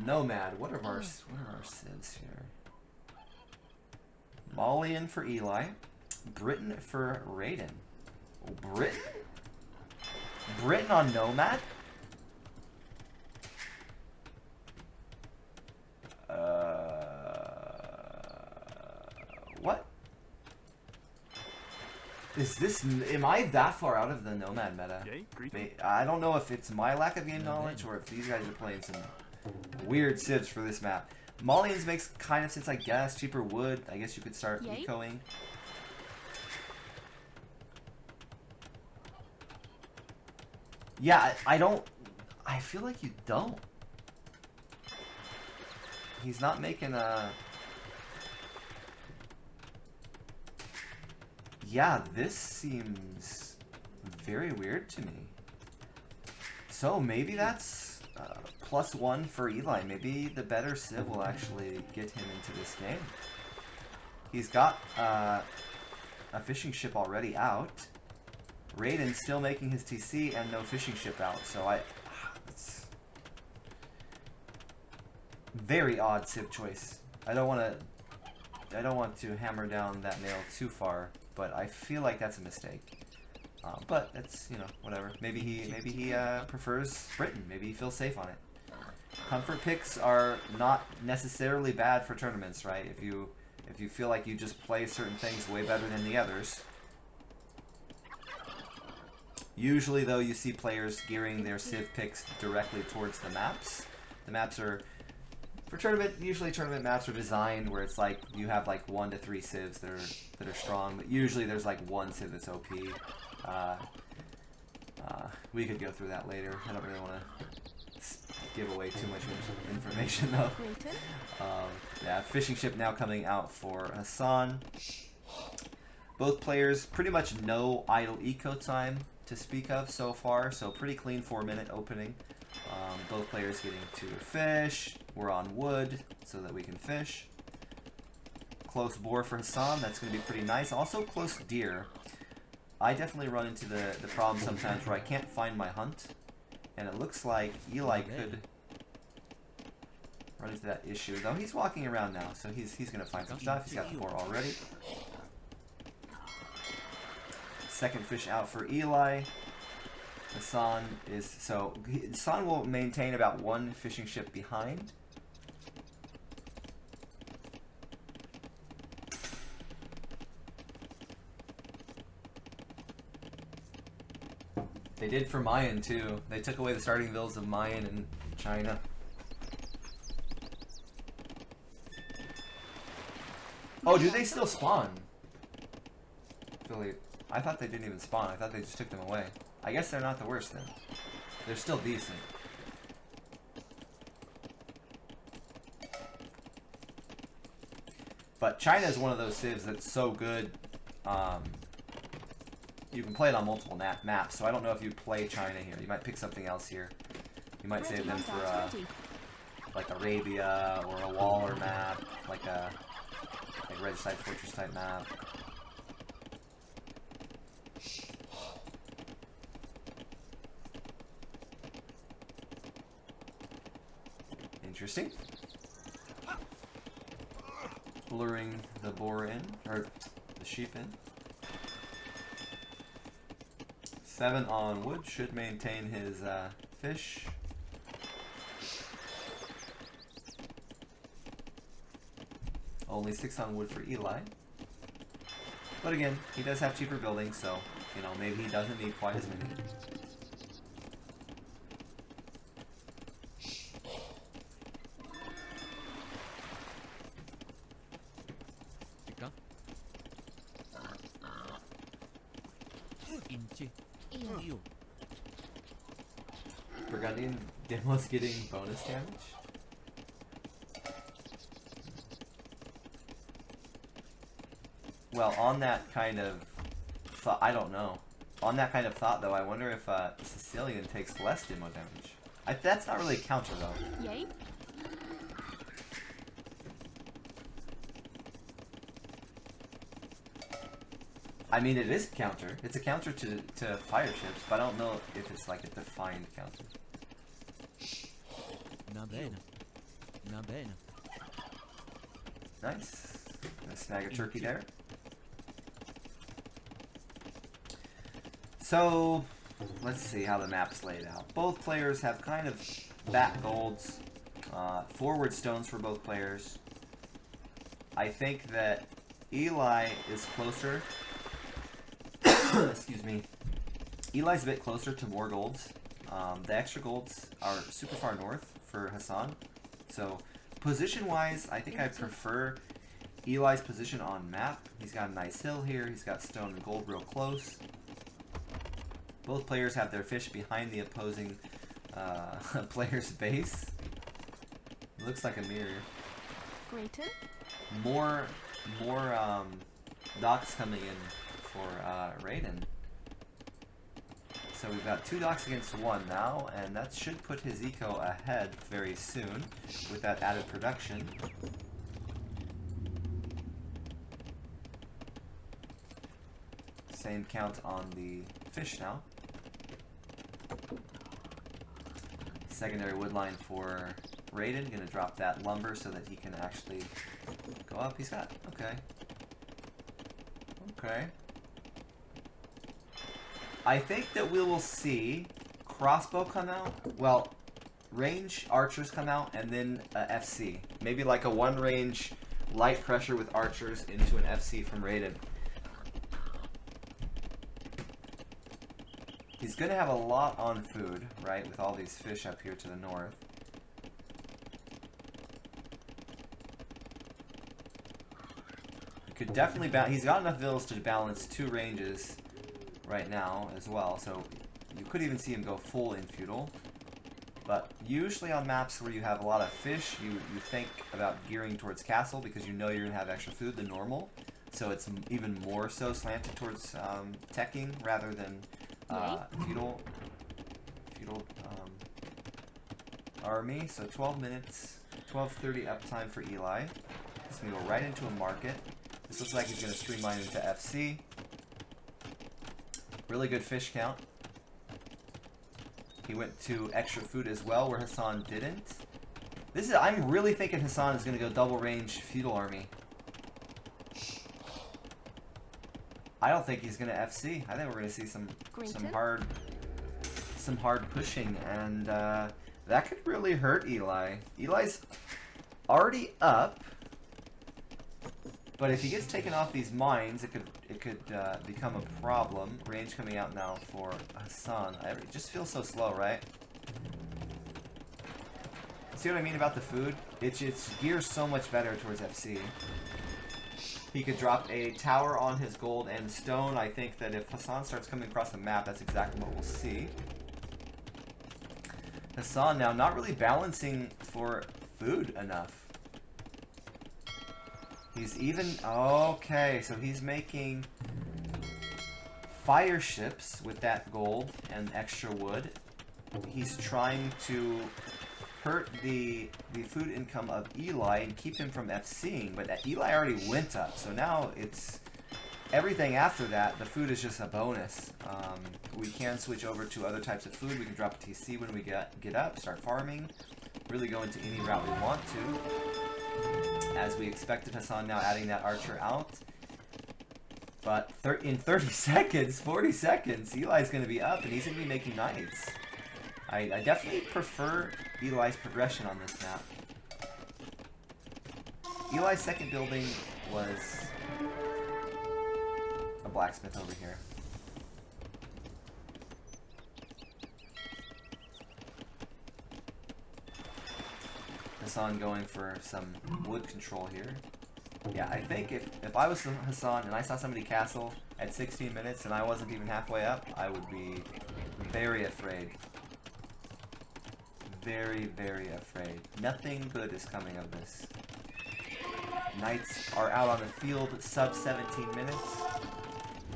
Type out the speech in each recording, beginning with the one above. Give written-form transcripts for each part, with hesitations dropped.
Nomad. What are our civs here? Malian for Eli. Briton for Raiden. Oh, Briton? Briton on Nomad? What? Is this... Am I that far out of the Nomad meta? I don't know if it's my lack of game knowledge or if these guys are playing some weird civs for this map. Malians makes kind of sense, I guess. Cheaper wood. I guess you could start ecoing. Yeah, I don't... I feel like you don't. He's not making a... Yeah, this seems very weird to me. So maybe that's +1 for Eli. Maybe the better civ will actually get him into this game. He's got a fishing ship already out. Raiden's still making his TC and no fishing ship out. So it's very odd civ choice. I don't want to hammer down that nail too far, but I feel like that's a mistake. But it's, you know, whatever. Maybe he prefers Britain. Maybe he feels safe on it. Comfort picks are not necessarily bad for tournaments, right? If you feel like you just play certain things way better than the others. Usually, though, you see players gearing their civ picks directly towards the maps. The maps are, for tournament, usually tournament maps are designed where it's like you have like 1 to 3 civs that are strong, but usually there's like 1 civ that's OP. We could go through that later. I don't really want to give away too much information though. Yeah, fishing ship now coming out for Hassan. Both players pretty much no idle eco time to speak of so far, so pretty clean 4-minute opening. Both players getting to fish. We're on wood so that we can fish. Close boar for Hassan, that's going to be pretty nice. Also close deer. I definitely run into the problem sometimes where I can't find my hunt, and it looks like Eli could run into that issue. Though he's walking around now, so he's going to find some stuff. He's got the boar already. Second fish out for Eli. Hassan is... So, Hassan will maintain about 1 fishing ship behind. They did for Mayan, too. They took away the starting villas of Mayan in China. Oh, do they still spawn? I thought they didn't even spawn. I thought they just took them away. I guess they're not the worst then. They're still decent. But China is one of those civs that's so good. You can play it on multiple maps, so I don't know if you play China here. You might pick something else here. You might save them for like Arabia or a Waller map, like Red Side Fortress type map. Interesting. Luring the boar in, or the sheep in. 7 on wood should maintain his fish. Only 6 on wood for Eli. But again, he does have cheaper buildings, so, you know, maybe he doesn't need quite as many. Burgundian Demo's getting bonus damage? Well, on that kind of thought, I don't know. On that kind of thought, though, I wonder if Sicilian takes less demo damage. That's not really a counter, though. Yay. I mean, it is a counter. It's a counter to fire chips, but I don't know if it's like a defined counter. Nice. Gonna snag a turkey there. So, let's see how the map's laid out. Both players have kind of back golds, forward stones for both players. I think that Eli is closer. Excuse me. Eli's a bit closer to more golds. The extra golds are super far north for Hassan. So, position-wise, I think I prefer Eli's position on map. He's got a nice hill here. He's got stone and gold real close. Both players have their fish behind the opposing player's base. It looks like a mirror. Raiden? More docks coming in for Raiden. So we've got 2 docks against 1 now, and that should put his eco ahead very soon with that added production. Same count on the fish now. Secondary woodline for Raiden. Gonna drop that lumber so that he can actually go up. He's got, okay. Okay. I think that we will see crossbow come out. Well, range archers come out, and then FC. Maybe like a 1-range light pressure with archers into an FC from Raiden. He's going to have a lot on food, right, with all these fish up here to the north. He could definitely balance. He's got enough villas to balance 2 ranges right now as well, so you could even see him go full in feudal. But usually on maps where you have a lot of fish, you think about gearing towards castle because you know you're going to have extra food than normal. So it's even more so slanted towards teching rather than feudal army. So 12 minutes, 12:30 uptime for Eli. He's going to go right into a market. This looks like he's going to streamline into FC. Really good fish count. He went to extra food as well, where Hassan didn't. I'm really thinking Hassan is going to go double range feudal army. I don't think he's going to FC. I think we're going to see some hard pushing, and that could really hurt Eli. Eli's already up, but if he gets taken off these mines, it could become a problem. Range coming out now for Hassan. It just feels so slow, right? See what I mean about the food? It gears so much better towards FC. He could drop a tower on his gold and stone. I think that if Hassan starts coming across the map, that's exactly what we'll see. Hassan now not really balancing for food enough. He's even... Okay, so he's making fire ships with that gold and extra wood. He's trying to hurt the food income of Eli and keep him from FCing, but Eli already went up, so now it's everything after that. The food is just a bonus. We can switch over to other types of food. We can drop a TC when we get up, start farming, really go into any route we want to. As we expected, Hassan now adding that archer out. But in 30 seconds, 40 seconds, Eli's going to be up and he's going to be making knights. I definitely prefer Eli's progression on this map. Eli's second building was a blacksmith over here. Hassan going for some wood control here. Yeah, I think if I was Hassan and I saw somebody castle at 16 minutes and I wasn't even halfway up, I would be very afraid. Very, very afraid. Nothing good is coming of this. Knights are out on the field sub 17 minutes.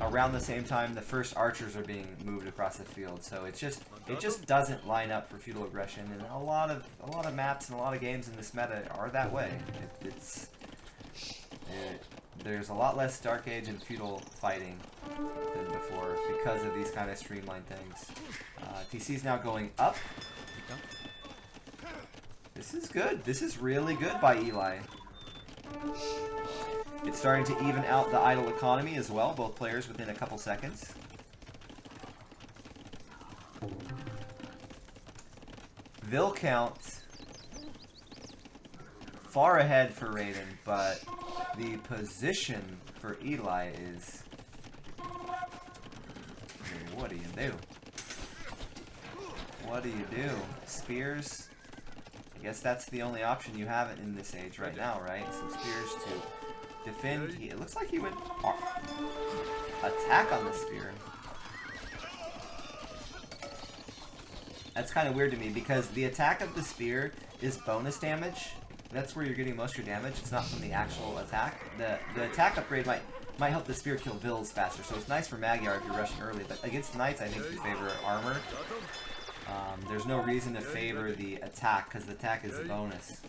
Around the same time, the first archers are being moved across the field. So it just doesn't line up for feudal aggression, and a lot of maps and a lot of games in this meta are that way. There's a lot less Dark Age and feudal fighting than before because of these kind of streamlined things. TC's now going up. This is good. This is really good by Eli. It's starting to even out the idle economy as well, both players within a couple seconds. Vil count far ahead for Raiden, but the position for Eli is... What do you do? What do you do? Spears? I guess that's the only option you have in this age right now, right? Some spears to defend. It looks like he went attack on the spear. That's kind of weird to me because the attack of the spear is bonus damage. That's where you're getting most of your damage. It's not from the actual attack. The attack upgrade might help the spear kill Vils faster, so it's nice for Magyar if you're rushing early. But against Knights, I think you favor armor. There's no reason to favor the attack because the attack is a bonus.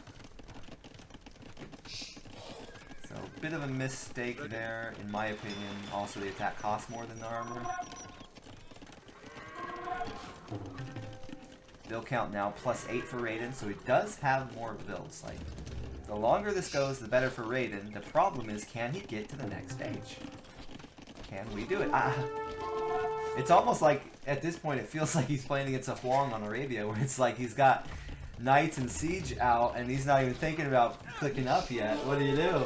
So a bit of a mistake there, in my opinion. Also, the attack costs more than the armor. Vil count now +8 for Raiden, so he does have more Vils. Like, the longer this goes, the better for Raiden. The problem is, can he get to the next stage? Can we do it? It's almost like, at this point, it feels like he's playing against a Huang on Arabia, where it's like he's got Knights and Siege out, and he's not even thinking about clicking up yet. What do you do?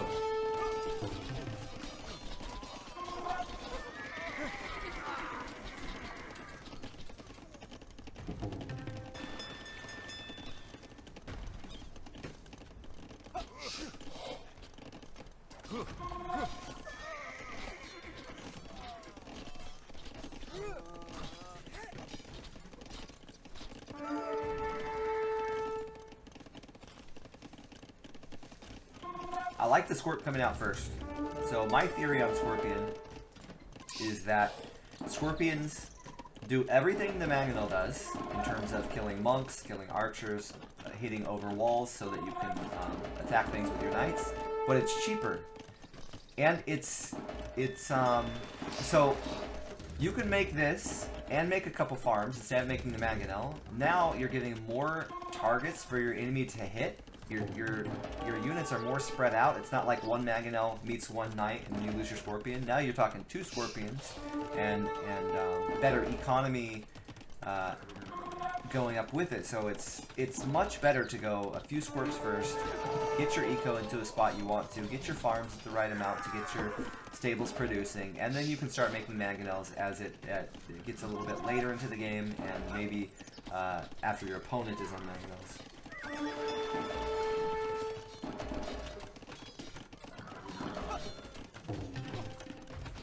I like the Scorp coming out first. So my theory on Scorpion is that Scorpions do everything the Mangonel does in terms of killing monks, killing archers, hitting over walls so that you can attack things with your knights, but it's cheaper. And so you can make this and make a couple farms instead of making the Mangonel. Now you're getting more targets for your enemy to hit. Your units are more spread out. It's not like one Mangonel meets one Knight and you lose your Scorpion. Now you're talking 2 Scorpions and better economy going up with it. So it's much better to go a few Scorps first, get your eco into a spot you want to, get your farms at the right amount to get your stables producing, and then you can start making Mangonels as it gets a little bit later into the game and maybe after your opponent is on Mangonels.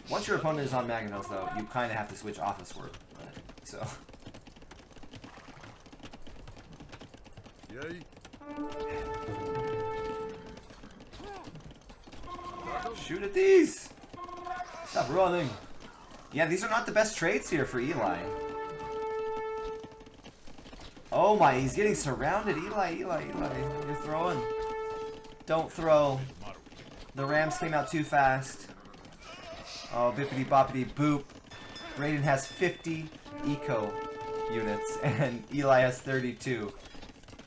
Once your opponent is on Mangonels, though, you kind of have to switch off of Swerve. So. Shoot at these! Stop running! Yeah, these are not the best trades here for Eli. Oh my, he's getting surrounded. Eli, you're throwing. Don't throw. The Rams came out too fast. Oh, bippity boppity boop. Raiden has 50 eco units and Eli has 32.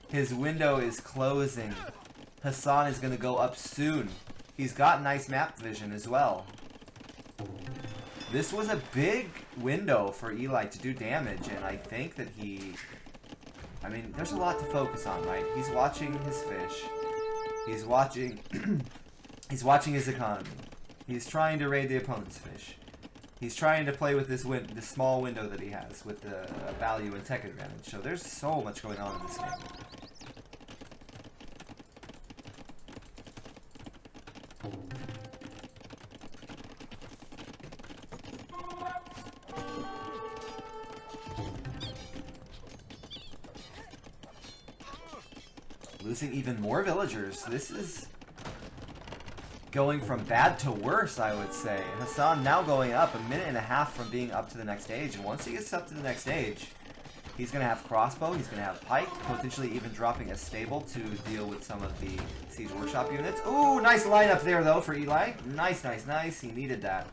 His window is closing. Hassan is going to go up soon. He's got nice map vision as well. This was a big window for Eli to do damage, and I think that I mean, there's a lot to focus on, right? He's watching his fish. He's watching he's watching his economy. He's trying to raid the opponent's fish. He's trying to play with this small window that he has with the value and tech advantage. So there's so much going on in this game. Losing even more villagers. This is going from bad to worse, I would say. Hassan now going up a minute and a half from being up to the next stage. And once he gets up to the next stage, he's going to have crossbow, he's going to have pike, potentially even dropping a stable to deal with some of the Siege Workshop units. Ooh, nice lineup there, though, for Eli. Nice, nice, nice. He needed that.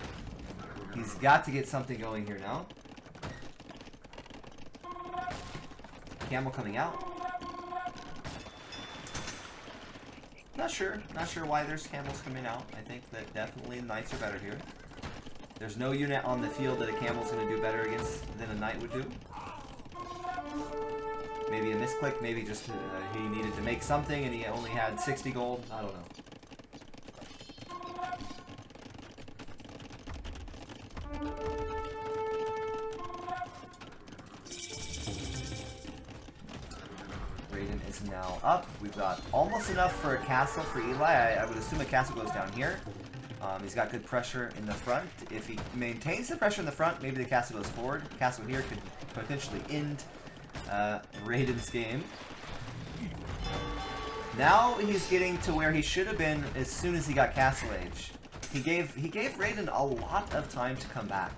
He's got to get something going here now. Camel coming out. Not sure why there's camels coming out. I think that definitely knights are better here. There's no unit on the field that a camel's going to do better against than a knight would do. Maybe a misclick, maybe just he needed to make something and he only had 60 gold. I don't know. Raiden is now up. We've got almost enough for a castle for Eli. I would assume a castle goes down here. He's got good pressure in the front. If he maintains the pressure in the front, maybe the castle goes forward. The castle here could potentially end Raiden's game. Now he's getting to where he should have been as soon as he got Castle Age. He gave Raiden a lot of time to come back.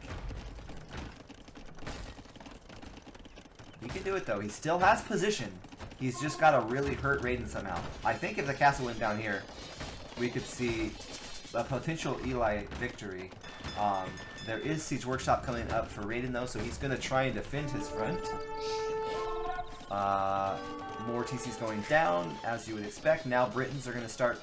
He can do it though. He still has position. He's just got to really hurt Raiden somehow. I think if the castle went down here, we could see a potential Eli victory. There is Siege Workshop coming up for Raiden though, so he's going to try and defend his front. More TCs going down, as you would expect. Now Britons are going to start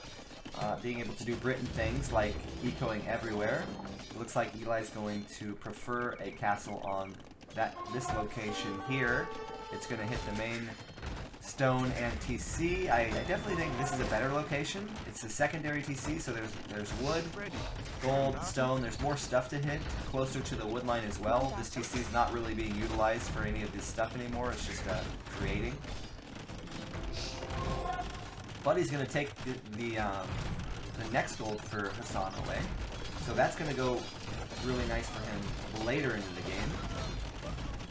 being able to do Briton things like ecoing everywhere. It looks like Eli's going to prefer a castle on this location here. It's going to hit the main stone and TC. I definitely think this is a better location. It's a secondary TC, so there's wood, gold, stone. There's more stuff to hit closer to the wood line as well. This TC is not really being utilized for any of this stuff anymore. It's just creating. But he's going to take the next gold for Hassan away. So that's going to go really nice for him later into the game.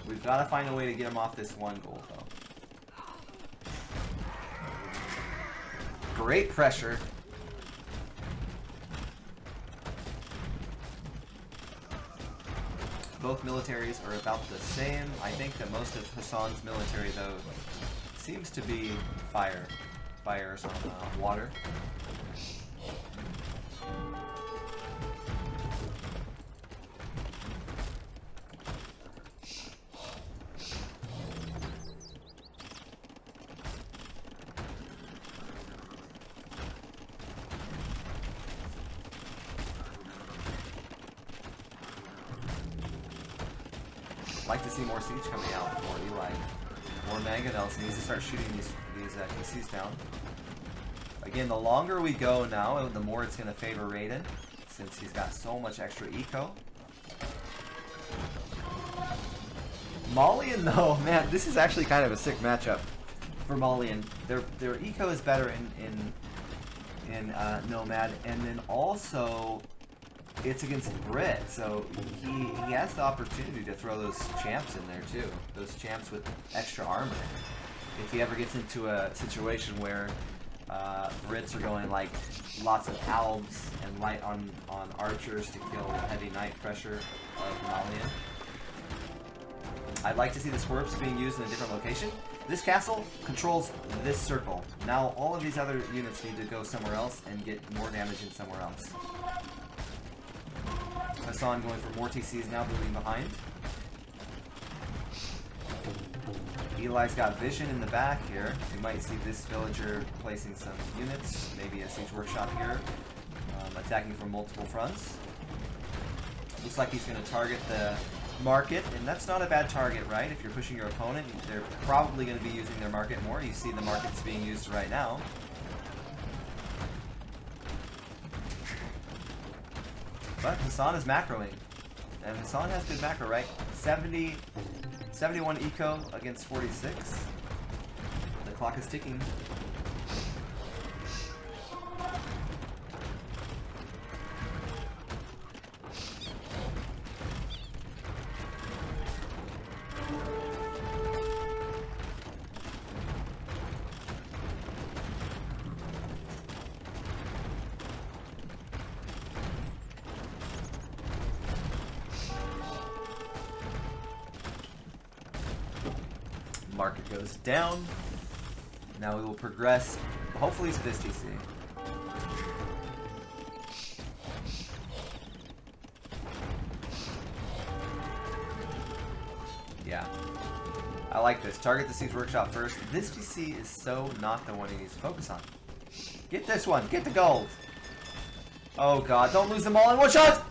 We've got to find a way to get him off this one gold though. Great pressure. Both militaries are about the same. I think that most of Hassan's military, though, seems to be fires on water. Like to see more siege coming out for Eli. More mangonels. He needs to start shooting these TCs down. Again, the longer we go now, the more it's going to favor Raiden, since he's got so much extra eco. Malian, though, man, this is actually kind of a sick matchup for Malian. Their eco is better in Nomad, and then also it's against Brit, so he has the opportunity to throw those champs in there too. Those champs with extra armor. If he ever gets into a situation where Brits are going like lots of Alps and light on archers to kill heavy knight pressure of Malian. I'd like to see the swerps being used in a different location. This castle controls this circle. Now all of these other units need to go somewhere else and get more damage in somewhere else. Hassan going for more TCs now, moving behind. Eli's got vision in the back here. You might see this villager placing some units, maybe a siege workshop here, attacking from multiple fronts. Looks like he's going to target the market, and that's not a bad target, right? If you're pushing your opponent, they're probably going to be using their market more. You see the markets being used right now. But Hassan is macroing, and Hassan has good macro, right? 71 eco against 46. The clock is ticking. Market goes down. Now we will progress, hopefully, to this TC. Yeah. I like this. Target the siege workshop first. This TC is so not the one he needs to focus on. Get this one. Get the gold. Oh god, don't lose them all in one shot!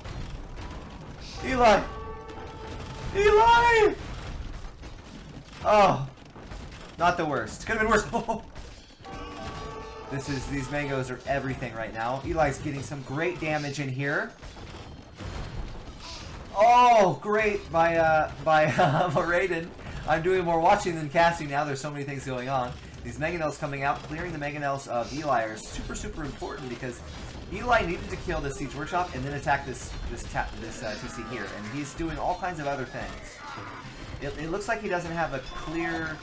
Eli! Eli! Oh. Not the worst. Could have been worse. These mangoes are everything right now. Eli's getting some great damage in here. Oh, great by Raiden. I'm doing more watching than casting now. There's so many things going on. These mangonels coming out, clearing the mangonels of Eli are super important because Eli needed to kill the Siege Workshop and then attack this TC here, and he's doing all kinds of other things. It looks like he doesn't have a clear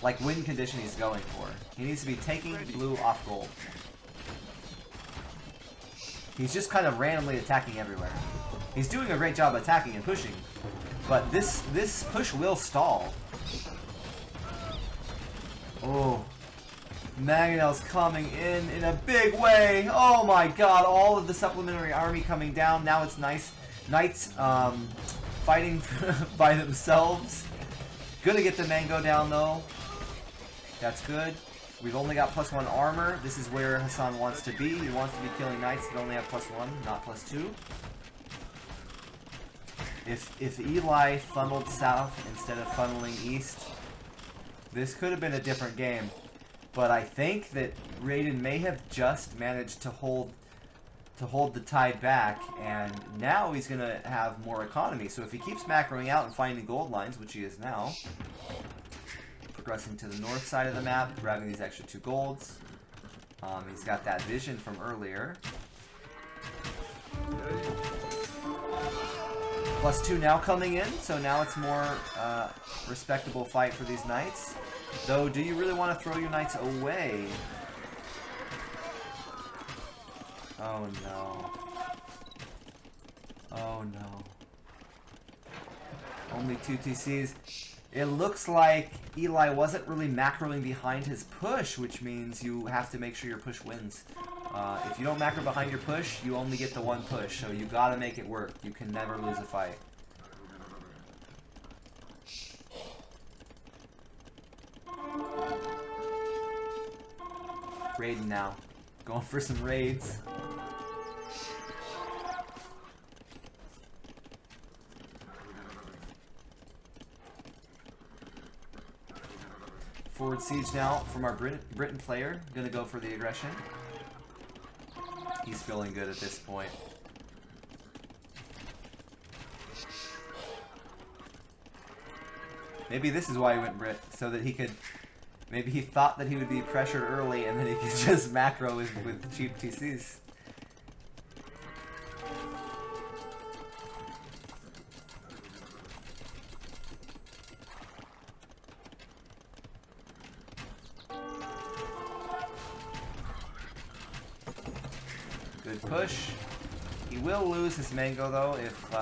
like win condition he's going for. He needs to be taking blue off gold. He's just kind of randomly attacking everywhere. He's doing a great job attacking and pushing, but this push will stall. Oh, Mangonel's coming in a big way. Oh my god, all of the supplementary army coming down. Now it's Knights fighting by themselves. Gonna get the mango down though. That's good. We've only got +1 armor. This is where Hassan wants to be. He wants to be killing Knights that only have +1, not +2. If Eli funneled south instead of funneling east, this could have been a different game. But I think that Raiden may have just managed to hold the tide back, and now he's gonna have more economy. So if he keeps macroing out and finding gold lines, which he is now, progressing to the north side of the map, grabbing these extra 2 golds. He's got that vision from earlier. +2 now coming in, so now it's more respectable fight for these Knights. Though, do you really want to throw your Knights away? Oh no. Oh no. Only 2 TCs. It looks like Eli wasn't really macroing behind his push, which means you have to make sure your push wins. If you don't macro behind your push, you only get the 1 push, so you gotta make it work. You can never lose a fight. Raiden now. Going for some raids. Forward siege now from our Briton player. Gonna go for the aggression. He's feeling good at this point. Maybe this is why he went Brit, so that he could... Maybe he thought that he would be pressured early and then he could just macro with cheap TCs. Good push. He will lose his mango though if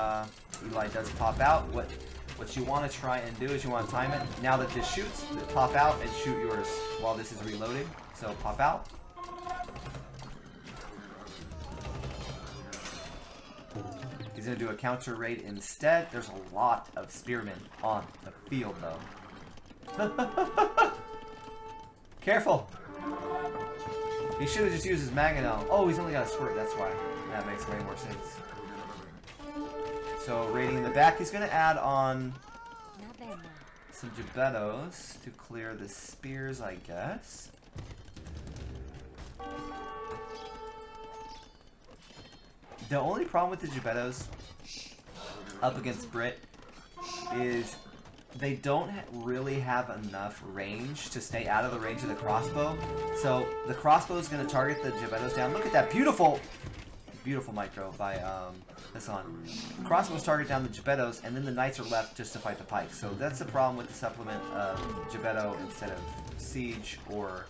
Eli does pop out. What you want to try and do is you want to time it. Now that this shoots, pop out and shoot yours while this is reloading. So pop out. He's going to do a counter raid instead. There's a lot of spearmen on the field though. Careful! He should have just used his Mangonel. Oh, he's only got a squirt, that's why. That makes way more sense. So, raiding in the back, he's going to add on some Gebettos to clear the spears, I guess. The only problem with the Gebettos up against Brit is they don't really have enough range to stay out of the range of the crossbow. So the crossbow is going to target the Gebettos down. Look at that beautiful micro by Hassan. Crossbows target down the Gebettos, and then the Knights are left just to fight the pikes. So that's the problem with the supplement of Gebetto instead of Siege or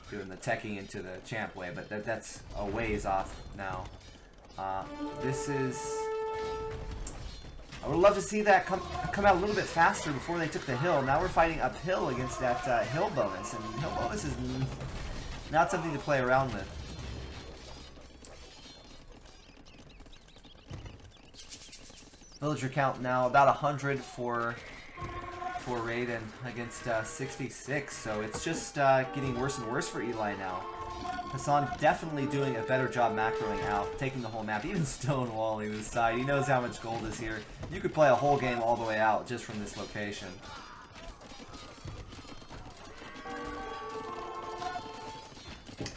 doing the teching into the champ way. But that's a ways off now. This is... I would love to see that come out a little bit faster before they took the hill. Now we're fighting uphill against that hill bonus, and hill bonus is not something to play around with. Villager count now about 100 for for Raiden against 66. So it's just getting worse and worse for Eli now. Hassan definitely doing a better job macroing out, taking the whole map, even stonewalling this side. He knows how much gold is here. You could play a whole game all the way out just from this location.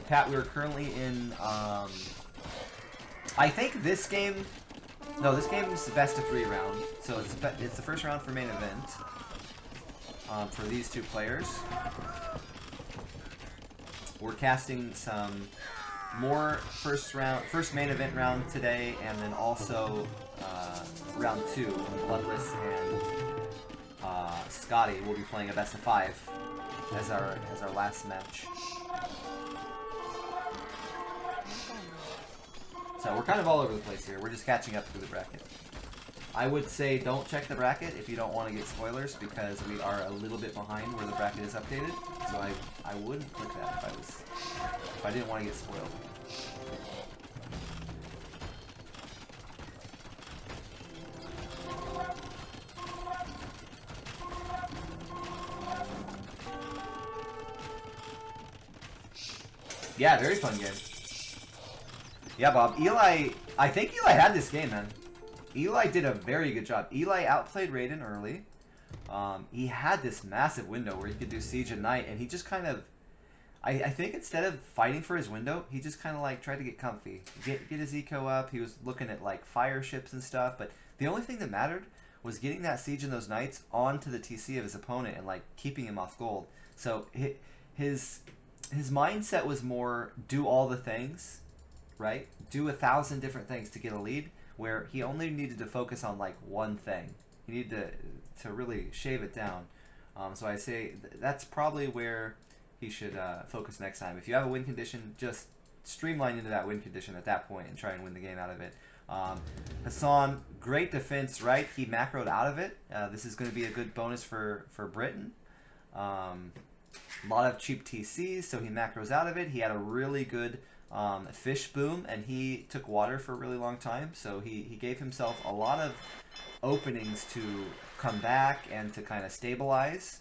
Pat, we're currently in, I think this game, no, this game is the best of 3 round. So it's the first round for main event for these two players. We're casting some more first main event round today, and then also round 2, Bloodless and Scotty will be playing a best of 5 as our last match. So we're kind of all over the place here. We're just catching up through the bracket. I would say don't check the bracket if you don't want to get spoilers, because we are a little bit behind where the bracket is updated. So I wouldn't click that if I didn't want to get spoiled. Yeah, very fun game. Yeah, Bob. I think Eli had this game, man. Eli did a very good job. Eli outplayed Raiden early. He had this massive window where he could do Siege at night, and he just kind of... I think instead of fighting for his window, he just kind of like tried to get comfy. Get his eco up. He was looking at like fire ships and stuff, but the only thing that mattered was getting that Siege and those Knights onto the TC of his opponent and like keeping him off gold. So his mindset was more do all the things, right? Do 1,000 different things to get a lead, where he only needed to focus on like one thing. He needed to really shave it down. So I say that's probably where he should focus next time. If you have a win condition, just streamline into that win condition at that point and try and win the game out of it. Hassan, great defense, right? He macroed out of it. This is going to be a good bonus for Britain. A lot of cheap TCs, so he macros out of it. He had a really good fish boom, and he took water for a really long time, so he gave himself a lot of openings to come back and to kind of stabilize.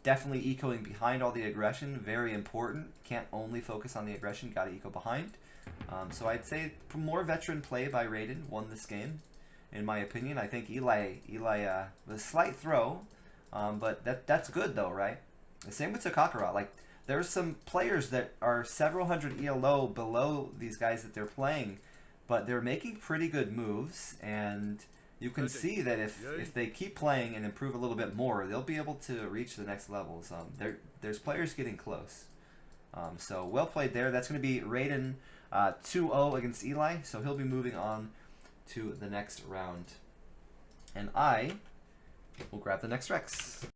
Definitely ecoing behind all the aggression, very important. Can't only focus on the aggression, gotta eco behind. So I'd say more veteran play by Raiden won this game, in my opinion. I think Eli was a slight throw, but that's good though, right? The same with Takakura. Like, there's some players that are several hundred ELO below these guys that they're playing, but they're making pretty good moves, and you can see that if they keep playing and improve a little bit more, they'll be able to reach the next levels. There's players getting close. So well played there. That's going to be Raiden 2-0 against Eli, so he'll be moving on to the next round. And I will grab the next Rex.